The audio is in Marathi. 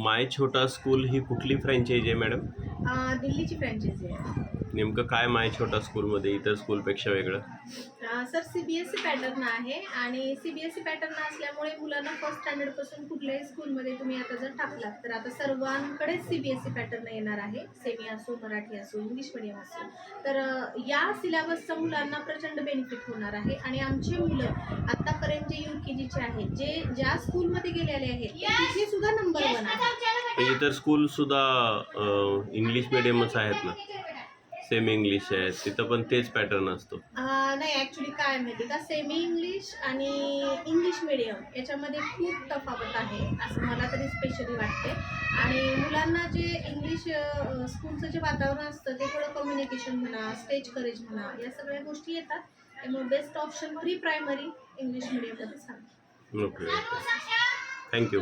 माय छोटा स्कूल ही कुठली फ्रँचायझी आहे मॅडम? दिल्लीची फ्रँचायझी आहे. नेमकं काय माय छोटा स्कूलमध्ये इतर स्कूलपेक्षा वेगळं? सर CBSE पॅटर्न आहे आणि CBSE पॅटर्न असल्यामुळे मुलांना फर्स्ट स्टँडर्डपासून कुठल्याही स्कूलमध्ये तुम्ही आता जर टाकलात तर आता सर्वांकडेच CBSE पॅटर्न येणार आहे. सेमी असो, मराठी असो, इंग्लिश मिडियम असो. तर या सिलेबसचा मुलांना प्रचंड बेनिफिट होणार आहे आणि आमची मुलं आत्तापर्यंत जे UKGचे आहेत, जे ज्या स्कूलमध्ये गेलेले आहेत तिथे सुद्धा नंबर 1 आहे. इतर स्कूलसुद्धा इंग्लिश मिडियमच आहेत ना? सेमी इंग्लिश आहे तिथं पण तेच पॅटर्न असतो? नाही, ॲक्च्युली काय माहिती का, सेमी इंग्लिश आणि इंग्लिश मिडियम याच्यामध्ये खूप तफावत आहे असं मला तरी स्पेशली वाटते. आणि मुलांना जे इंग्लिश स्कूलचं जे वातावरण असतं ते थोडं कम्युनिकेशन म्हणा, स्टेज करेज म्हणा, या सगळ्या गोष्टी येतात. त्यामुळे best option pre primary English मिडियममध्ये सांगते. Okay, thank you.